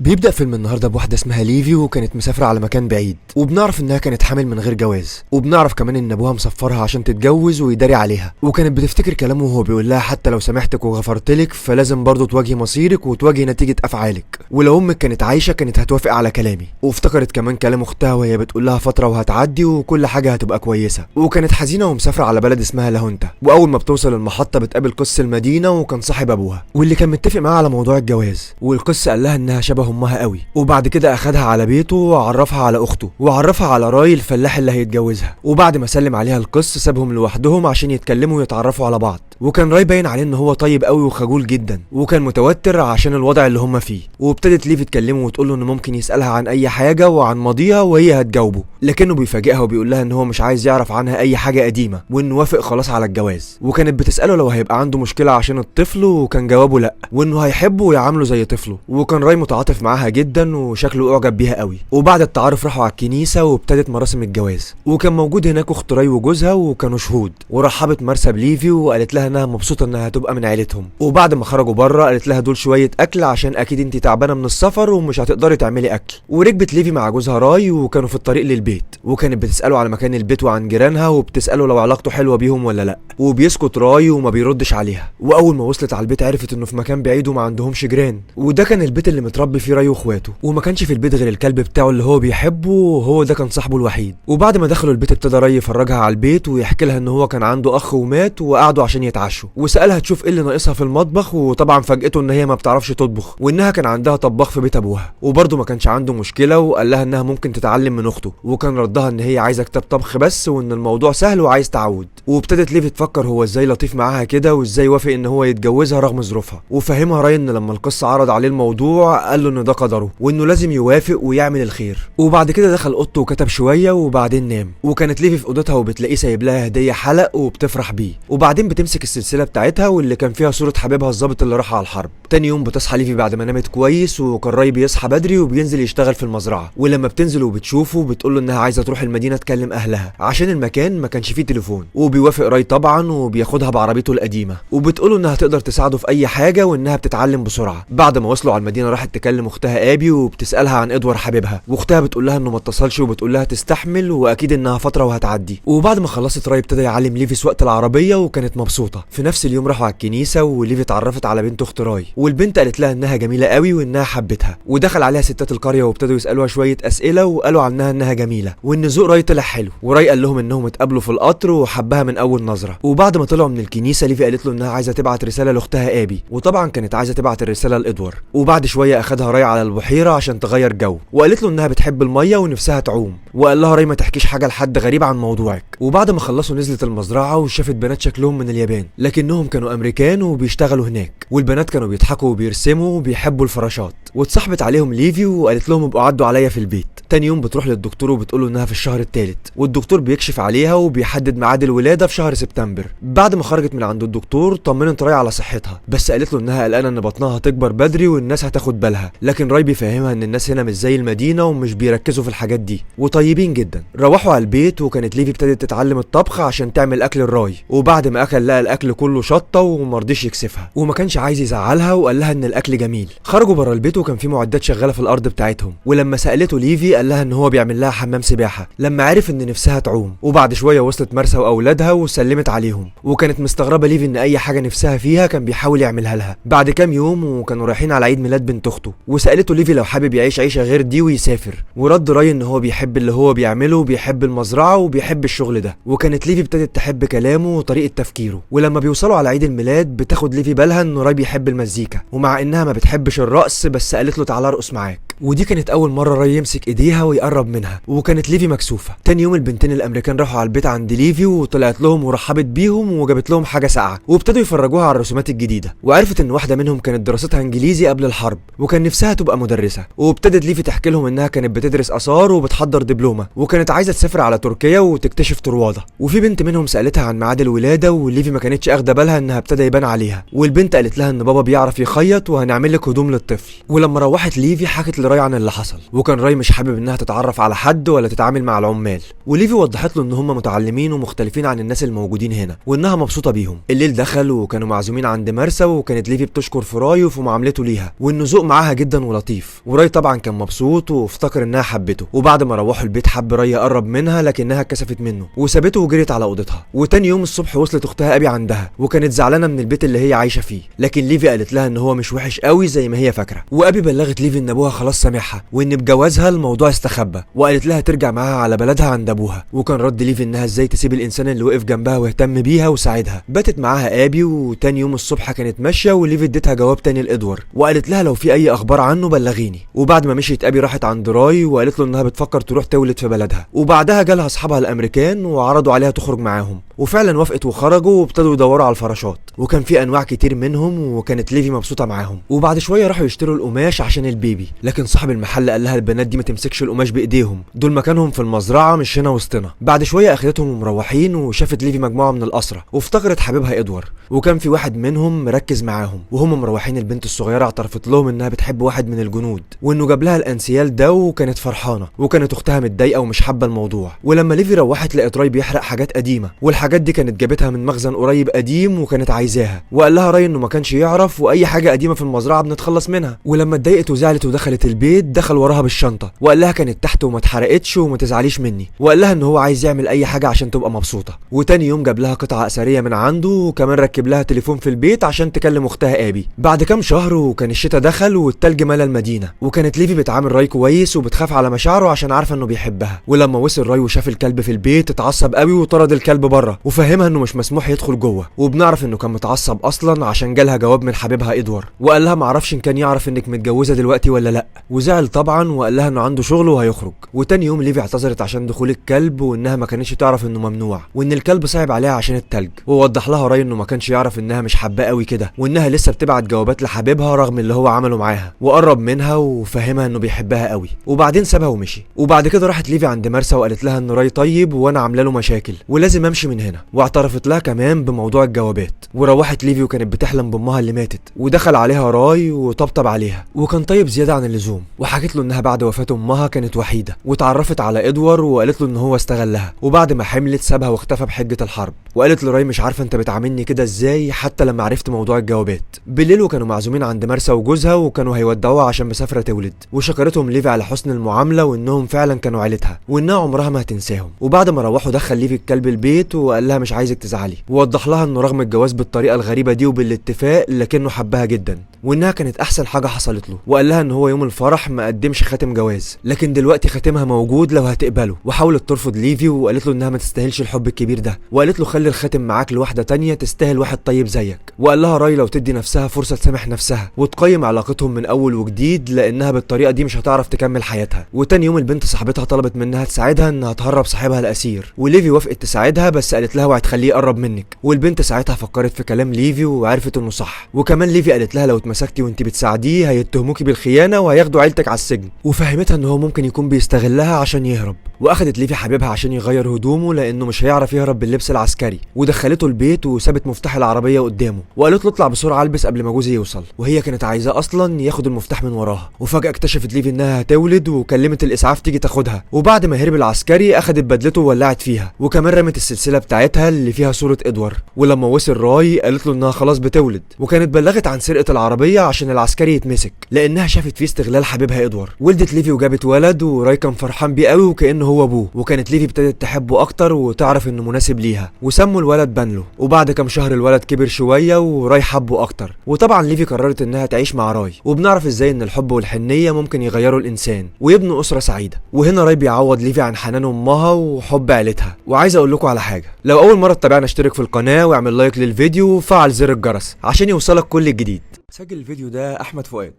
بيبدأ فيلم النهارده بواحدة اسمها ليفي وكانت مسافرة على مكان بعيد، وبنعرف انها كانت حامل من غير جواز، وبنعرف كمان ان ابوها مسفرها عشان تتجوز ويداري عليها، وكانت بتفتكر كلامه وهو بيقول لها حتى لو سامحتك وغفرتلك فلازم برضه تواجهي مصيرك وتواجهي نتيجة افعالك، ولو امك كانت عايشة كانت هتوافق على كلامي، وافتكرت كمان كلام اختها وهي بتقول لها فترة وهتعدي وكل حاجة هتبقى كويسة، وكانت حزينة ومسافرة على بلد اسمها لاهونتا، واول ما بتوصل المحطة بتقابل قس المدينة وكان صاحب ابوها واللي كان متفق معاها على موضوع الجواز، والقس قال لها انها شبه امها قوي، وبعد كده اخدها على بيته وعرفها على اخته وعرفها على راي الفلاح اللي هيتجوزها، وبعد ما سلم عليها القس سابهم لوحدهم عشان يتكلموا ويتعرفوا على بعض، وكان راي باين عليه ان هو طيب قوي وخجول جدا وكان متوتر عشان الوضع اللي هم فيه، وابتدت ليفي تكلمه وتقول له انه ممكن يسالها عن اي حاجه وعن ماضيها وهي هتجاوبه، لكنه بيفاجئها وبيقول لها ان هو مش عايز يعرف عنها اي حاجه قديمه وانه وافق خلاص على الجواز، وكانت بتساله لو هيبقى عنده مشكله عشان الطفل وكان جوابه لا، وانه هيحبه ويعامله زي طفله، وكان راي متعاطف معاها جدا وشكله اعجب بيها قوي، وبعد التعارف راحوا على الكنيسه وابتدت مراسم الجواز، وكان موجود هناك اخت راي وجوزها وكانوا شهود، ورحبت مرسى بليفي وقالت لها انها مبسوطه انها هتبقى من عيلتهم، وبعد ما خرجوا بره قالت لها دول شويه اكل عشان اكيد انت تعبانه من السفر ومش هتقدري تعملي اكل، وركبت ليفي مع جوزها راي وكانوا في الطريق للبيت، وكانت بتساله على مكان البيت وعن جيرانها وبتساله لو علاقته حلوه بيهم ولا لا، وبيسكت راي وما بيردش عليها، واول ما وصلت على البيت عرفت انه في مكان بعيد وما عندهمش جيران، وده كان البيت اللي متربي فيه راي واخواته، وما كانش في البيت غير الكلب بتاعه اللي هو بيحبه وهو ده كان صاحبه الوحيد، وبعد ما دخلوا البيت ابتدى راي يفرجها على البيت ويحكي لها ان هو كان عنده اخ ومات وقعدوا عشان يتعشوا، وسالها تشوف ايه اللي ناقصها في المطبخ، وطبعا فاجئته ان هي ما بتعرفش تطبخ وانها كان عندها طباخ في بيت ابوها، وبرده ما كانش عنده مشكله وقال لها انها ممكن تتعلم من اخته، وكان ردها ان هي عايزه كتاب طبخ بس وان الموضوع سهل وعايز تعود، وابتدت ليفي تفكر هو ازاي لطيف معاها كده وازاي وافق ان هو يتجوزها رغم ظروفها، وفهمها راي ان لما القصه عرض عليه الموضوع قال له ان ده قدره وانه لازم يوافق ويعمل الخير، وبعد كده دخل اوضته وكتب شويه وبعدين نام، وكانت ليفي في اوضتها وبتلاقيه سايب لها هديه حلق وبتفرح بيه، وبعدين بتمسك السلسله بتاعتها واللي كان فيها صوره حبيبها الضابط اللي راح على الحرب. تاني يوم بتصحى ليفي بعد ما نامت كويس، وكان راي بيصحى بدري وبينزل يشتغل في المزرعه، ولما بتنزل وبتشوفه بتقول له انها عايزه تروح المدينه تكلم اهلها عشان المكان ما كانش فيه تليفون، وبيوافق راي طبعا وبياخدها بعربيته القديمه، وبتقول له انها تقدر تساعده في اي حاجه وانها بتتعلم بسرعه. بعد ما وصلوا على المدينه راحت تكلم اختها ابي وبتسالها عن ادوار حبيبها، واختها بتقول لها انه ما اتصلش وبتقول لها تستحمل واكيد انها فتره وهتعدي، وبعد ما خلصت راي ابتدى يعلم ليفي سواقه العربيه وكانت مبسوطه. في نفس اليوم راحوا على الكنيسه وليفي اتعرفت على بنت اخت راي، والبنت قالت لها انها جميله قوي وانها حبتها، ودخل عليها ستات القريه وابتدوا يسالوها شويه اسئله وقالوا عنها انها جميله وان ذوق راي طلع حلو، وراي قال لهم انهم اتقابلوا في القطر وحبها من اول نظره. وبعد ما طلعوا من الكنيسه ليفي قالت له انها عايزه تبعت رساله لاختها ابي، وطبعا كانت عايزه تبعت الرساله لادوار، وبعد شويه اخدها راي على البحيره عشان تغير جو، وقالت له انها بتحب الميه ونفسها تعوم، وقال لها راي ما تحكيش حاجه لحد غريب عن موضوعك. وبعد ما خلصوا نزلت المزرعه وشافت بنات شكلهم من اليابان لكنهم كانوا امريكان وبيشتغلوا هناك، والبنات كانوا بيضحكوا وبيرسموا وبيحبوا الفراشات، واتصاحبت عليهم ليفي وقالت لهم ابقوا عدوا عليا في البيت. تاني يوم بتروح للدكتور وبتقول له انها في الشهر الثالث، والدكتور بيكشف عليها وبيحدد ميعاد الولاده في شهر سبتمبر. بعد ما خرجت من عند الدكتور طمنت راي على صحتها، بس قالت له انها قلقانه ان بطنها هتكبر بدري والناس هتاخد بالها، لكن راي بيفهمها ان الناس هنا مش زي المدينه ومش بيركزوا في الحاجات دي وطيبين جدا. روحوا على البيت وكانت ليفي ابتدت تتعلم الطبخ عشان تعمل اكل الراي، وبعد ما اكل لقى الاكل كله شطه ومرضيش يكسفها وما كانش عايز يزعلها وقال لها ان الاكل جميل. خرجوا بره البيت وكان في معدات شغاله في الارض بتاعتهم، ولما سالته ليفي قال لها ان هو بيعمل لها حمام سباحه لما عرف ان نفسها تعوم. وبعد شويه وصلت مرسى واولادها وسلمت عليهم، وكانت مستغربه ليفي ان اي حاجه نفسها فيها كان بيحاول يعملها لها. بعد كام يوم وكانوا رايحين على عيد ميلاد بنت اخته، وسالته ليفي لو حابب يعيش عيشه غير دي ويسافر، ورد راي ان هو بيحب اللي هو بيعمله وبيحب المزرعه وبيحب الشغل ده، وكانت ليفي ابتدت تحب كلامه وطريقه تفكيره. ولما بيوصلوا على عيد الميلاد بتاخد ليفي بالها ان راي بيحب المزيكا، ومع انها ما بتحبش الرقص بس قالت له تعالى ارقص معاك، ودي كانت اول مره راي يمسك ايديها ويقرب منها، وكانت ليفي مكسوفه. تاني يوم البنتين الامريكان راحوا على البيت عند ليفي وطلعت لهم ورحبت بيهم وجابت لهم حاجه ساقعه، وابتدوا يفرجوها على الرسومات الجديده، وعرفت ان واحده منهم كانت دراستها انجليزي قبل الحرب وكان نفسها تبقى مدرسه، وابتدت ليفي تحكي لهم انها كانت بتدرس اثار وبتحضر دبلومه وكانت عايزه تسافر على تركيا وتكتشف طروادة، وفي بنت منهم سالتها عن ميعاد الولاده وليفي ما كانتش اخده بالها انها ابتدى يبان عليها، والبنت قالت لها ان بابا بيعرف يخيط وهنعمل لك هدوم للطفل. ولما روحت ليفي حكت لراي عن اللي حصل، وكان راي مش حابب انها تتعرف على حد ولا تتعامل مع العمال، وليفي وضحت له ان هم متعلمين ومختلفين عن الناس الموجودين هنا وانها مبسوطه بيهم. الليل دخل وكانوا معزومين عند مرسى، وكانت ليفي بتشكر في راي وفي معاملته ليها وانه ذوق معاها جدا ولطيف، وراي طبعا كان مبسوط وافتكر انها حبته. وبعد ما روحوا البيت حب راي يقرب منها لكنها اتكسفت منه وسابته وجريت على اوضتها. وتاني يوم الصبح وصلت اختها ابي عندها وكانت زعلانه من البيت اللي هي عايشه فيه، لكن ليفي قالت لها ان هو مش وحش قوي زي ما هي فاكره. وابي بلغت ليفي ان ابوها خلاص سامحها وان بجوازها الموضوع استخبى، وقالت لها ترجع معاها على بلدها عند ابوها. وكان رد ليفي انها ازاي تسيب الانسان اللي وقف جنبها واهتم بيها وساعدها. باتت معاها ابي، وتاني يوم الصبح كانت ماشيه وليفي اديتها جواب تاني لادوار وقالت لها لو في اي اخبار عنه بلغيني. وبعد ما مشيت ابي راحت عند راي وقالت له انها بتفكر تروح تولد في بلدها. وبعدها جالها اصحابها الامريكان وعرضوا عليها تخرج معاهم، وفعلا وافقت وخرجوا وابتدوا يدوروا على الفراشات، وكان في انواع كتير منهم وكانت ليفي مبسوطه معاهم. وبعد شويه راحوا يشتروا القماش عشان البيبي، لكن صاحب المحل قال لها البنات دي ما تمسكش القماش بايديهم، دول مكانهم في المزرعه مش هنا وسطنا. بعد شويه اخدتهم ومروحين، وشافت ليفي مجموعه من الاسرى وافتكرت حبيبها ادوار، وكان في واحد منهم مركز معاهم. وهم مروحين البنت الصغيره اعترفت لهم انها بتحب واحد من الجنود وانه جاب لها الانسيال ده، وكانت فرحانه. وكانت اختها متضايقه ومش حابه الموضوع. ولما ليفي روحت لقت راي بيحرق حاجات قديمه، والحاجات دي كانت جابتها من مخزن قريب قديم وكانت عايزاها. وقال لها راي انه ما كانش يعرف، واي حاجه قديمه في المزرعه بنتخلص منها. ولما اتضايقت وزعلت ودخلت البيت دخل وراها بالشنطه وقال لها كانت تحت وما اتحرقتش وما تزعليش مني، وقال لها ان هو عايز يعمل اي حاجه عشان تبقى مبسوطه. وتاني يوم جاب لها قطعه اثريه من عنده، وكمان ركب لها تليفون في البيت عشان تكلم اختها ابي. بعد كام شهر وكان الشتاء دخل والتلج ملا المدينه، وكانت ليفي بتعامل راي كويس وبتخاف على مشاعره عشان عارفه انه بيحبها. ولما وصل راي وشاف الكلب في البيت اتعصب قوي وطرد الكلب بره وفهمها انه مش مسموح يدخل جوه. وبنعرف انه كان متعصب اصلا عشان جالها جواب من حبيبها ادوار، وقال لها معرفش ان كان يعرف انك متجوزه دلوقتي ولا لا. وزعل طبعا وقال لها انه عنده شغل وهيخرج. وتاني يوم ليفي اعتذرت عشان دخول الكلب وانها ما كانتش تعرف انه ممنوع، وان الكلب صعب عليها عشان التلج. ووضح لها راي انه ما كانش يعرف انها مش حباه قوي كده، وانها لسه بتبعت جوابات لحبيبها رغم اللي هو عمله معاها. وقرب منها وفهمها انه بيحبها قوي، وبعدين سابها ومشي. وبعد كده راحت ليفي عند مرسى وقالت لها ان راي طيب وانا عامله له مشاكل ولازم امشي من هنا. واعترفت لها كمان بموضوع الجوابات. وروحت ليفي وكانت بتحلم بامها اللي ماتت، ودخل عليها راي وطبطب عليها وكان طيب زياده عن اللزوم. وحكت له انها بعد وفاه امها كانت وحيده، واتعرفت على ادوار وقالت له ان هو استغلها. وبعد ما حملت سابها واختفى بحجه الحرب. وقالت لراي مش عارفه انت بتعاملني كده ازاي حتى لما عرفت موضوع الجوابات. بالليل وكانوا معزومين عند مرسى وجوزها وكانوا هيودعوها عشان مسافره تولد، وشكرتهم ليفي على حسن المعامله وانهم فعلا كانوا عيلتها وانها عمرها ما هتنساهم. وبعد ما روحوا دخل ليفي الكلب البيت وقال لها مش عايزك تزعلي، ووضح لها انه رغم الجواز بالطريقه الغريبه دي وبالاتفاق لكنه حبها جدا وانها كانت احسن حاجه حصلت له. وقال لها ان هو يوم الفرح ما قدمش خاتم جواز لكن دلوقتي خاتمها موجود لو هتقبله. وحاولت ترفض ليفي وقالت له انها ما تستاهلش الحب الكبير ده، وقالت له خلي الخاتم معاك لواحده تانية تستاهل واحد طيب زيك. وقال لها راي لو تدي نفسها فرصه تسامح نفسها وتقيم علاقتهم من اول وجديد لانها بالطريقه دي مش هتعرف تكمل حياتها. وتاني يوم البنت صاحبتها طلبت منها تساعدها انها تهرب صاحبها الاسير، وليفي وافقت تساعدها بس قالت لها اوعي تخليه يقرب منك. والبنت ساعتها فكرت في كلام ليفي وعرفت انه صح. وكمان ليفي قالت لها لو اتمسكتي وانت بتساعديه هيتهموكي بالخيانه وهياخدوا عيلتك على السجن، وفهمتها ان هو ممكن يكون بيستغلها عشان يهرب. واخدت ليفي حبيبها عشان يغير هدومه لانه مش هيعرف يهرب باللبس العسكري، ودخلته البيت وسابت مفتاح العربيه قدامه وقالت له اطلع بسرعه البس قبل ما جوزي يوصل. وهي كانت عايزاه اصلا ياخد المفتاح من وراها. وفجاه اكتشفت ليفي انها هتولد وكلمت الاسعاف تيجي تاخدها. وبعد ما هرب العسكري اخدت بدلته وولعت فيها، وكمان رمت السلسله بتاعتها اللي فيها صوره ادوار. ولما وصل راي قالت له انها خلاص بتولد، وكانت بلغت عن سرقه العربيه عشان العسكري يتمسك لانها شافت فيه استغلال حبيبها ادوار. ولدت ليفي وجابت ولد، وراي كان فرحان بيه قوي وكانه هو ابوه. وكانت ليفي ابتدت تحبه اكتر وتعرف انه مناسب ليها، وسموا الولد بانلو. وبعد كام شهر الولد كبر شويه وراي حبه اكتر. وطبعا ليفي قررت انها تعيش مع راي، وبنعرف ازاي ان الحب والحنيه ممكن يغيروا الانسان ويبنوا اسره سعيده. وهنا راي بيعوض ليفي عن حنان امها وحب عيلتها. وعايز اقول لكم على حاجه، لو اول مره تتابعنا اشترك في القناه واعمل لايك للفيديو وفعل زر الجرس عشان يوصلك كل الجديد. سجل الفيديو ده احمد فؤاد،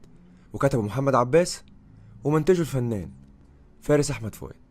وكتبه محمد عباس، ومنتجه الفنان فارس احمد فؤاد.